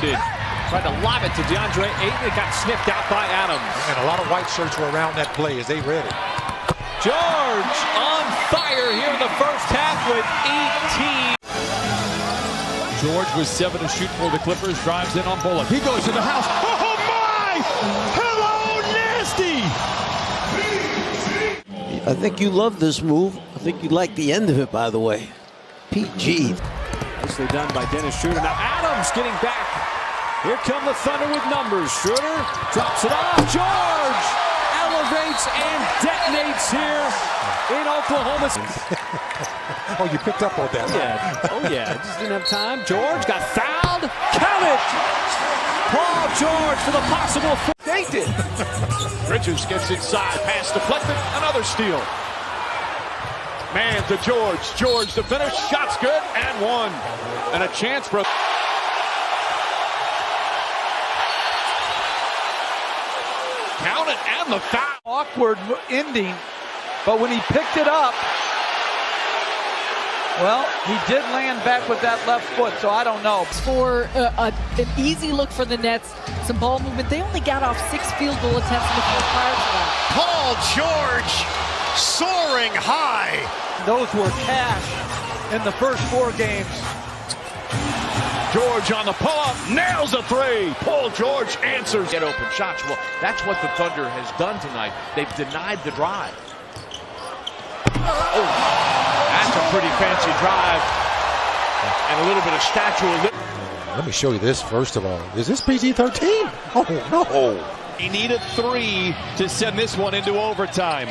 rebounded. Tried to lob it to DeAndre Ayton. It got sniffed out by Adams. And a lot of white shirts were around that play as they read it. George on fire here in the first half with 18. George was 7 to shoot for the Clippers. Drives in on Bullock. He goes to the house. Oh my! Hello, nasty! I think you love this move. I think you like the end of it, by the way. PG. Nicely done by Dennis Schroeder. Now Adams getting back. Here come the Thunder with numbers. Schroeder drops it off. George elevates and detonates here in Oklahoma. Oh, you picked up on that. Yeah. Oh, yeah. Just didn't have time. George got fouled. Count it. Paul George for the possible. They did. Bridges gets inside. Pass deflected. Another steal. Man to George. George the finish. Shot's good and one. And a chance for. Count it and the foul. Awkward ending, but when he picked it up, well, he did land back with that left foot, so I don't know. For an easy look for the Nets, some ball movement. They only got off 6 field goal attempts in the fourth prior to that. Paul George soaring high. Those were cash in the first 4 games. George on the pull-up, nails a 3. Paul George answers. Get open shots. Well, that's what the Thunder has done tonight. They've denied the drive. Oh, that's a pretty fancy drive. And a little bit of stature. Let me show you this first of all. Is this PG-13? Oh, no. He needed 3 to send this one into overtime.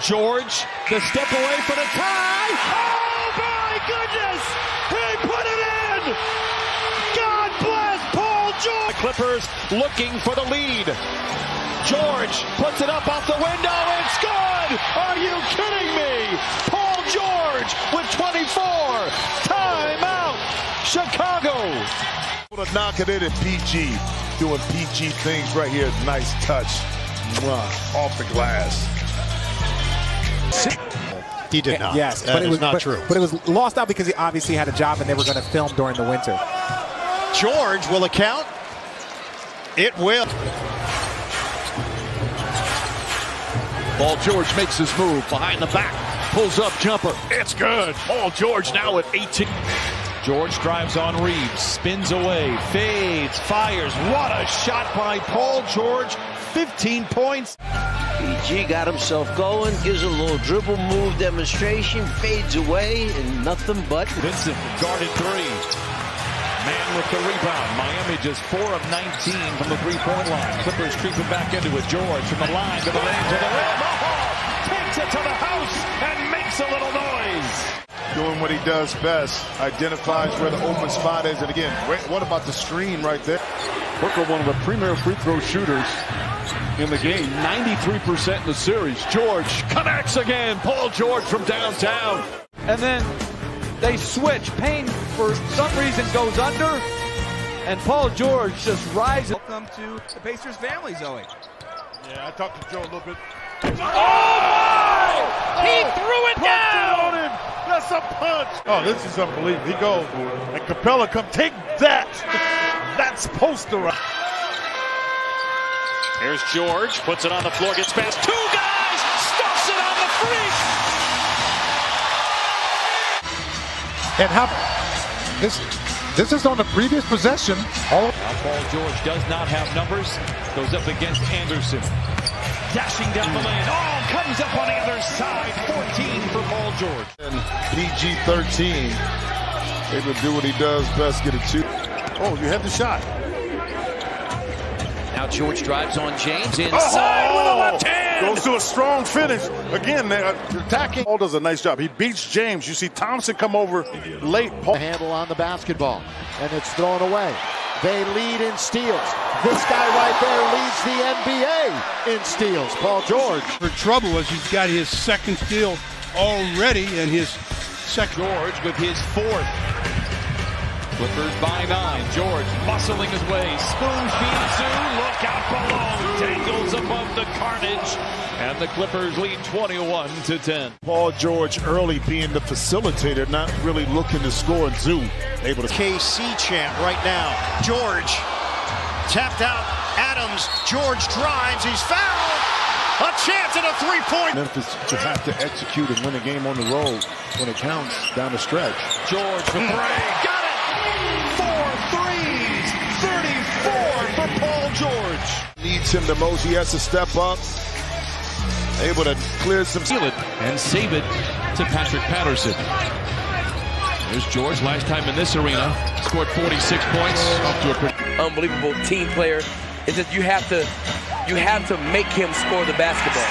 George, the step away for the tie. Oh, my goodness! He put it in! God bless Paul George! The Clippers looking for the lead. George puts it up off the window. It's good! Are you kidding me? Paul George with 24. Timeout, Chicago. To knock it in at PG, doing PG things right here. Nice touch. Off the glass. He did not. Yes, but it was not true. But it was lost out because he obviously had a job and they were going to film during the winter. George, will it count? It will. Paul George makes his move behind the back, pulls up jumper. It's good. Paul George now at 18. George drives on Reeves, spins away, fades, fires. What a shot by Paul George. 15 points. PG got himself going, gives a little dribble move demonstration, fades away, and nothing but. Vincent guarded 3. Man with the rebound. Miami just 4 of 19 from the three-point line. Clippers creeping back into it. George from the line to the lane to the rim. Oh, takes it to the house and makes a little noise. Doing what he does best. Identifies where the open spot is. And again, what about the screen right there? Booker, one of the premier free throw shooters in the game. 93% in the series. George connects again. Paul George from downtown. And then they switch. Payne, for some reason, goes under, and Paul George just rises. Welcome to the Pacers family, Zoe. Yeah, I talked to Joe a little bit. Oh, my! He threw it down! That's a punch. Oh, this is unbelievable. He goes, and Capella, come take that. That's posterize. Here's George, puts it on the floor, gets past 2 guys, stuffs it on the freak. And how this is on the previous possession. Now Paul George does not have numbers. Goes up against Anderson. Dashing down the lane. Oh, comes up on the other side. 14 for Paul George. And PG-13. Able to do what he does best, get it 2. Oh, you had the shot. Now George drives on James inside with a left hand. Goes to a strong finish. Again, attacking. Paul does a nice job. He beats James. You see Thompson come over late. Paul. Handle on the basketball, and it's thrown away. They lead in steals. This guy right there leads the NBA in steals. Paul George. For trouble as he's got his second steal already and his second. George with his 4th. Clippers by 9. George muscling his way. Spoon feeds Zoo. Look out below. Dangles above the carnage. And the Clippers lead 21-10. Paul George early being the facilitator, not really looking to score. And Zoo able to. KC chant right now. George tapped out. Adams. George drives. He's fouled. A chance at a three-point. Memphis to have to execute and win a game on the road when it counts down the stretch. George for three. Got it! 4 threes. 34 for Paul George. Needs him the most. He has to step up. Able to clear some. Seal it and save it to Patrick Patterson. There's George, last time in this arena. Scored 46 points. Off to a pretty unbelievable team player. It's just you have to make him score the basketball.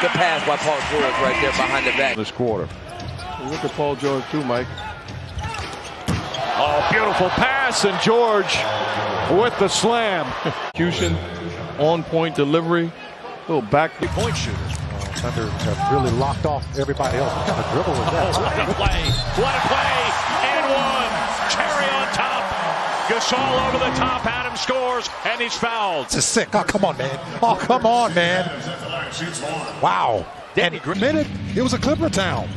Good pass by Paul George right there behind the back. This quarter. Look at Paul George too, Mike. Oh, beautiful pass, and George with the slam. Execution, on-point delivery, little back point shooter. Thunder have really locked off everybody else. What kind of dribble was that? what a play. What a play. And one. Cherry on top. Gasol over the top. Adams scores, and he's fouled. This is sick. Oh, come on, man. Oh, come on, man. Wow. And minute, it was a Clipper town.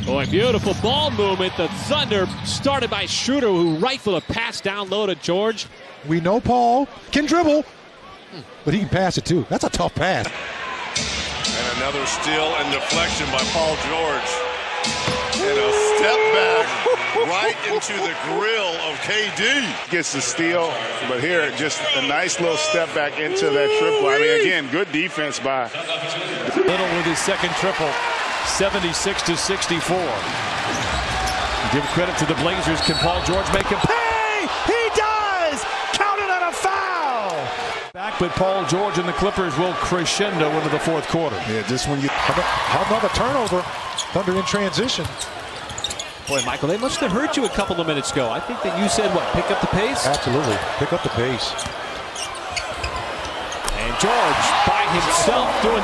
Boy, beautiful ball movement. The Thunder started by Schroeder, who rifled a pass down low to George. We know Paul can dribble, but he can pass it too. That's a tough pass. And another steal and deflection by Paul George. And a step back right into the grill of KD. Gets the steal, but here just a nice little step back into that triple. I mean, again, good defense by Little with his second triple. 76-64. Give credit to the Blazers. Can Paul George make him pay? He does! Counted on a foul! Back, but Paul George and the Clippers will crescendo into the fourth quarter. Yeah, just when you. How about the turnover? Thunder in transition. Boy, Michael, they must have hurt you a couple of minutes ago. I think that you said, what, pick up the pace? Absolutely. Pick up the pace. And George by himself doing